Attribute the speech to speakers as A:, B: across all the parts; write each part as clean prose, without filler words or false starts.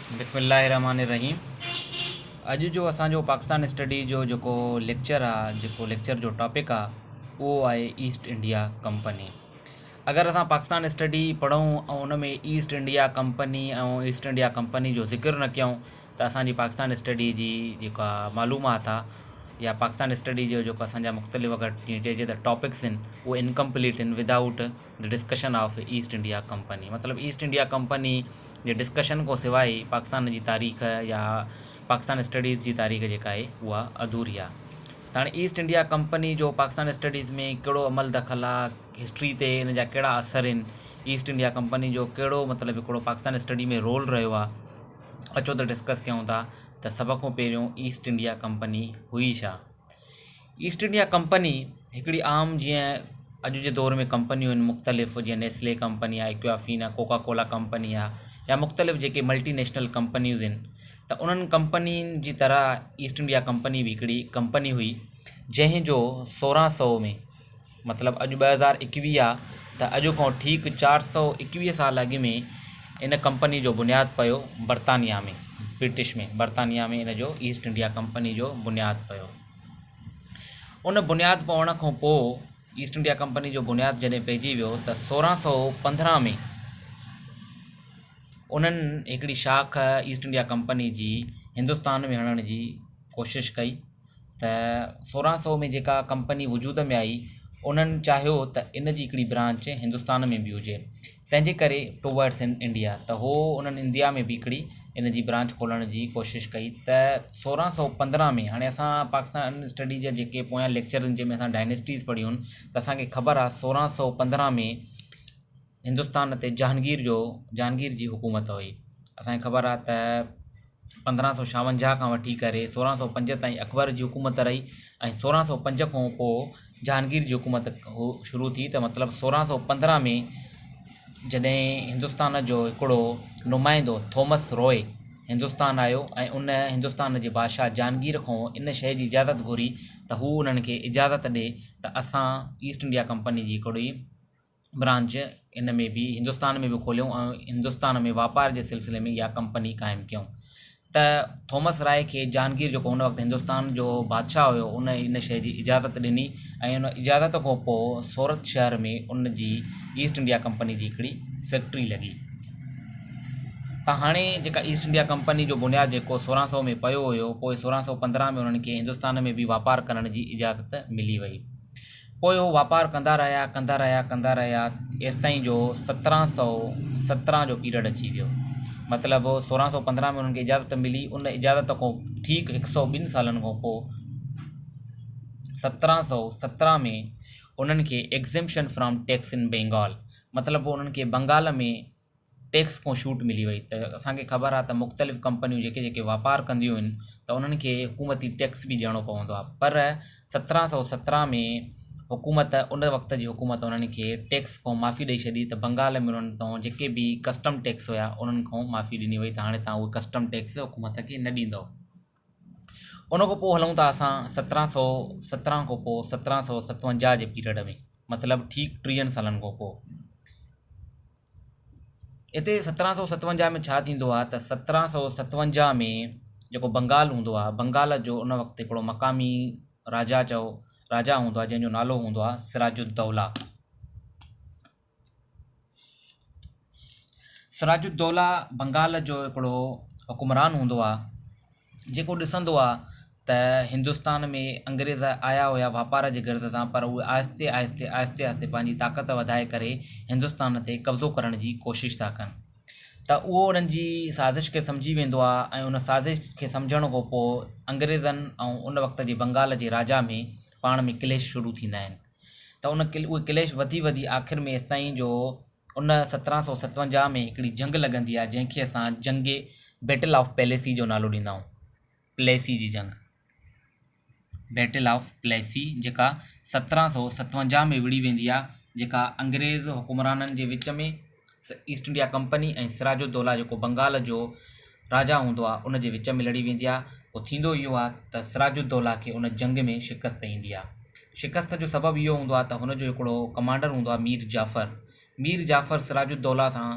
A: बिस्मिल्लाहिर्रहमानिर्रहीम। अॼु जो असांजो पाकिस्तान स्टडी जो जेको लेक्चर आहे, जेको लेक्चर जो टॉपिक आहे, उहो आहे ईस्ट इंडिया कंपनी। अगरि असां पाकिस्तान स्टडी पढ़ूं ऐं उन में ईस्ट इंडिया कंपनी ऐं ईस्ट इंडिया कंपनी जो ज़िक्र न कयूं त असांजी पाकिस्तान स्टडी जी जेका मालूमात आहे या पाकिस्तान स्टडी जो जेको असांजा मुख़्तलिफ़ अगरि जीअं चइजे त टॉपिक्स आहिनि उहे इनकम्प्लीट आहिनि without the discussion of east India company. मतिलबु ईस्ट इंडिया कंपनी जे डिस्कशन खां सवाइ पाकिस्तान जी तारीख़ या पाकिस्तान स्टडीज़ जी तारीख़ जेका आहे उहा अधूरी आहे। त हाणे ईस्ट इंडिया कंपनी जो पाकिस्तान स्टडीज़ में कहिड़ो अमल दख़ल आहे, हिस्ट्री ते इन जा कहिड़ा असर आहिनि, ईस्ट इंडिया कंपनी जो कहिड़ो मतिलबु हिकिड़ो पाकिस्तान स्टडी में रोल रहियो आहे, अचो त डिस्कस कयूं था। त सभ खां पहिरियों ईस्ट इंडिया कंपनी हुई छा? ईस्ट इंडिया कंपनी हिकिड़ी आम जीअं अॼु जे दौर में कंपनियूं आहिनि मुख़्तलिफ़, जीअं नेस्ले कंपनी आहे, एक्वाफीन आहे, कोका कोला कंपनी आहे, या मुख़्तलिफ़ जेके मल्टीनेशनल कंपनियूज़ आहिनि, त उन्हनि कंपनियुनि जी तरह ईस्ट इंडिया कंपनी बि हिकिड़ी कंपनी हुई जंहिंजो 1600 में मतिलबु अॼु 2021 आहे, त अॼु खां ठीकु 421 साल अॻु में इन कंपनी जो बुनियादु पियो बर्तानिया में, ब्रिटिश में, बर्तानिया में इन जो ईस्ट इंडिया कंपनी जो बुनियादु पियो। उन बुनियादु पवण खां पोइ ईस्ट इंडिया कंपनी जो बुनियादु जॾहिं पइजी वियो त 1615 में उन्हनि हिकिड़ी शाख ईस्ट इंडिया कंपनी जी हिंदुस्तान में हणण जी कोशिशि कई। त 1600 में जेका कंपनी वजूद में आई, उन्हनि चाहियो त इन जी हिकिड़ी ब्रांच हिंदुस्तान में बि हुजे, तंहिंजे करे टूवर्ड्स इन इंडिया, त हो उन्हनि इंडिया में बि हिकिड़ी इन जी ब्रांच खोलण जी कोशिशि कई। त 1615 में, हाणे असां पाकिस्तान स्टडी जा जेके पोयां लेक्चर आहिनि जंहिंमें असां डायनेस्टीज़ पढ़ियूं आहिनि, त असांखे ख़बर आहे 1615 में हिंदुस्तान ते जहांगीर जी हुकूमत हुई। असांखे ख़बर आहे त 1556 खां वठी करे 1605 ताईं अकबर जी हुकूमत रही, ऐं 1605 खां पोइ जहांगीर जी हुकूमत शुरू थी। त मतिलबु 1615 में जॾहिं हिंदुस्तान जो हिकिड़ो नुमाइंदो थॉमस रॉय हिंदुस्तान आयो ऐं उन हिंदुस्तान जे बादशाह जहांगीर खां इन शइ जी इजाज़त घुरी त हू उन्हनि खे इजाज़त ॾिए त असां ईस्ट इंडिया कंपनी जी हिकिड़ी ब्रांच इन में बि हिंदुस्तान में बि खोलियूं ऐं हिंदुस्तान में वापार जे सिलसिले में इहा कंपनी क़ाइमु कयूं। त थॉमस राय खे जहांगीर जेको हुन वक़्तु हिंदुस्तान जो बादशाह हुयो, उन इन शइ जी इजाज़त ॾिनी, ऐं उन इजाज़त खां पोइ सूरत शहर में उन जी ईस्ट इंडिया कंपनी जी हिकिड़ी फैक्ट्री लॻी। त हाणे जेका ईस्ट इंडिया कंपनी जो बुनियादु जेको 1600 में पियो हुयो, पोइ 1615 में उन्हनि खे हिंदुस्तान में बि वापारु करण जी इजाज़त मिली वई। पोइ उहो वापारु कंदा रहिया एसि ताईं जो 1717 जो पीरियड अची वियो। मतिलबु 1615 में उन्हनि खे इजाज़त मिली, उन इजाज़त खां ठीकु 102 सालनि खां पोइ 1717 में उन्हनि खे एग्ज़म्पशन फ्रॉम टैक्स इन बंगाल, मतिलबु उन्हनि खे बंगाल में टैक्स खां छूट मिली वई। त असांखे ख़बर आहे त मुख़्तलिफ़ कंपनियूं जेके जेके वापारु कंदियूं आहिनि त उन्हनि खे हुकूमती टैक्स बि ॾियणो पवंदो आहे, पर 1717 में हुकूमत, उन वक़्त जी हुकूमत उन्हनि खे टैक्स खां माफ़ी ॾेई छॾी। त बंगाल में उन्हनि तां जेके बि कस्टम टैक्स हुया उन्हनि खां माफ़ी ॾिनी वई, त हाणे तव्हां उहे कस्टम टैक्स हुकूमत खे न ॾींदव। उन खां पोइ हलूं था असां 1717 खां पोइ 1757 जे पीरियड में, मतिलबु ठीकु 30 सालनि खां पोइ। हिते 1757 में छा थींदो आहे त 1757 में जेको बंगाल हूंदो आहे, बंगाल जो उन वक़्तु हिकिड़ो मक़ामी राजा हूंदो आहे जंहिंजो नालो हूंदो आहे सिराजुद्दौला। सिराजुद्दौला बंगाल जो हिकिड़ो हुकुमरान हूंदो आहे जेको ॾिसंदो आहे त हिंदुस्तान में अंग्रेज़ आया हुया वापार जे गर्ज़ सां, पर उहे आहिस्ते आहिस्ते पंहिंजी ताक़त वधाए करे हिंदुस्तान ते कब्ज़ो करण जी कोशिशि था कनि। त उहो उन्हनि जी साज़िश खे सम्झी वेंदो आहे, ऐं उन साज़िश खे सम्झण खां पोइ अंग्रेज़नि ऐं उन वक़्त जे बंगाल जे राजा में पाण में क्लेश शुरू थींदा आहिनि। त उहे क्लेश वधी आख़िर में एसि ताईं जो उन 1757 में हिकिड़ी जंग लॻंदी आहे जंहिंखे असां जंग बैटल ऑफ प्लेसी जो नालो ॾींदा आहियूं। प्लेसी जी जंग, बैटल ऑफ प्लेसी, जेका 1757 में विड़ी वेंदी आहे, जेका अंग्रेज़ हुकुमराननि जे विच में ईस्ट इंडिया कंपनी ऐं सिराजुद्दौला जेको बंगाल जो राजा हूंदो आहे उन जे विच में लड़ी वेंदी आहे। पोइ थींदो इहो आहे त सिराजुद्दौला खे उन जंग में शिकस्त ईंदी आहे। शिकस्त जो सबबु इहो हूंदो आहे त हुनजो हिकिड़ो कमांडर हूंदो आहे मीर जाफ़र सिराजुद्दौला सां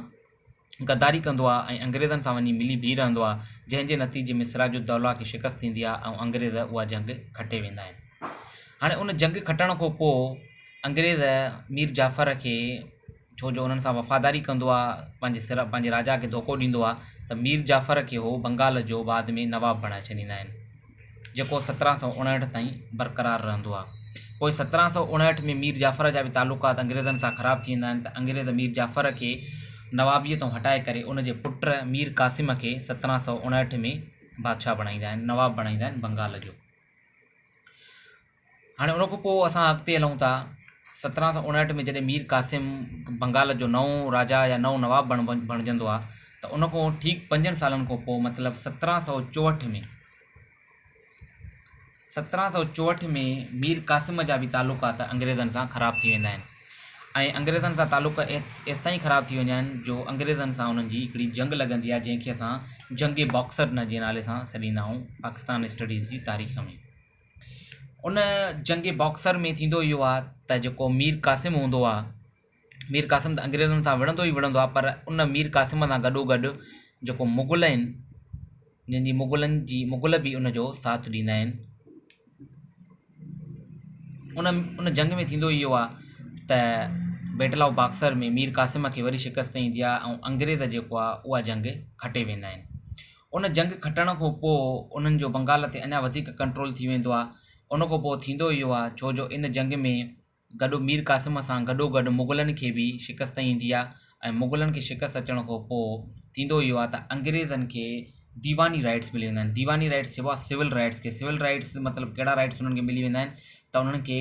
A: गद्दारी कंदो आहे ऐं अंग्रेज़नि सां वञी मिली बीह रहंदो आहे, जंहिंजे नतीजे में सिराजुद्दौला खे शिकस्त थींदी आहे ऐं अंग्रेज़ उहा जंग खटे वेंदा आहिनि। हाणे उन जंग खटण खां पोइ अंग्रेज़ मीर जाफ़र खे, छो जो उन्हनि सां वफ़ादारी कंदो आहे, पंहिंजे राजा खे धोखो ॾींदो आहे, त मीर जाफ़र खे उहो बंगाल जो बाद में नवाब बणाए छॾींदा आहिनि, जेको 1759 ताईं बरक़रार रहंदो आहे। पोइ 1759 में मीर जाफ़र जा बि तालुकात अंग्रेज़नि सां ख़राबु थी वेंदा आहिनि, त अंग्रेज़ मीर जाफ़र खे नवाबीअ तां हटाए करे उनजे पुट मीर क़ासिम खे 1759 में बादशाह बणाईंदा आहिनि, नवाब बणाईंदा आहिनि बंगाल जो। हाणे उन खां पोइ असां अॻिते हलूं था। 1759 में जॾहिं मीर क़ासिम बंगाल जो नओं राजा या नओं नवाब बणजंदो आहे, त उन खां ठीकु 5 सालनि खां पोइ मतिलबु 1764 में मीर क़ासिम जा बि तालुकात अंग्रेज़नि सां ख़राबु थी वेंदा आहिनि ऐं अंग्रेज़नि सां तालुक एसि ताईं ख़राबु थी वेंदा आहिनि जो अंग्रेज़नि सां उन्हनि जी हिकिड़ी जंग लॻंदी आहे, जंहिंखे असां जंग बॉक्सर जे नाले सां सॾींदा आहियूं पाकिस्तान स्टडीज़ जी तारीख़ में। उन जंग बॉक्सर में थींदो इहो आहे त जेको मीर क़ासिम हूंदो आहे, मीर क़ासिम त अंग्रेज़नि सां विढ़ंदो ई विढ़ंदो आहे, पर उन मीर क़ासिम सां गॾोगॾु जेको मुग़ल आहिनि, जंहिंजी मुग़ल बि उनजो साथ ॾींदा आहिनि। उन जंग में थींदो इहो आहे त बैटल ऑफ बॉक्सर में मीर क़ासिम खे वरी शिकस्त ईंदी आहे ऐं अंग्रेज़ जेको आहे उहा जंग खटे वेंदा आहिनि। उन जंग खटण खां पोइ उन्हनि जो बंगाल ते अञा वधीक कंट्रोल थी वेंदो आहे। उन खां पोइ थींदो इहो आहे, छो जो इन जंग में गॾु मीर क़ासिम सां गॾोगॾु मुग़लनि खे बि शिकस्त ईंदी आहे ऐं मुग़लनि खे शिकस्त अचण खां पोइ थींदो इहो आहे त अंग्रेज़नि खे दीवानी राइट्स मिली वेंदा आहिनि। दीवानी राइट्स चइबो आहे सिविल राइट्स खे। सिविल राइट्स मतिलबु कहिड़ा राइट्स उन्हनि खे मिली वेंदा आहिनि त उन्हनि खे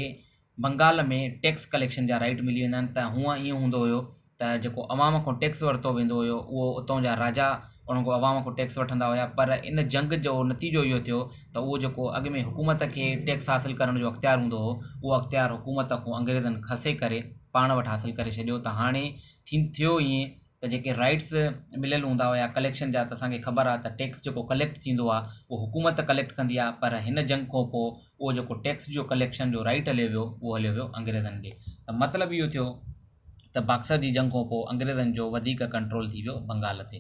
A: बंगाल में टैक्स कलेक्शन जा राइट मिली वेंदा आहिनि। त हूअं ईअं हूंदो हुयो त जेको अवाम खां टैक्स वरितो वेंदो हुयो उहो उतां जा राजा उन खां अवाम खां टैक्स वठंदा हुया, पर इन जंग जो नतीजो इहो थियो त उहो जेको अॻु में हुकूमत खे टैक्स हासिलु करण जो अख़्तियार हूंदो हो, उहो अख़्तियार हुकूमत खां अंग्रेज़नि खसे करे पाण वटि हासिलु करे छॾियो। त हाणे थियो ईअं त जेके राइट्स मिलियल हूंदा हुया कलेक्शन जा, त असांखे ख़बर आहे त टैक्स जेको कलेक्ट थींदो आहे उहो हुकूमत कलेक्ट कंदी आहे, पर हिन जंग खां पोइ उहो जेको टैक्स जो कलेक्शन जो राइट हलियो वियो उहो हलियो वियो अंग्रेज़नि ॾे। त मतिलबु इहो थियो त बॉक्सर जी जंग खां पोइ अंग्रेज़नि जो वधीक कंट्रोल थी वियो बंगाल ते।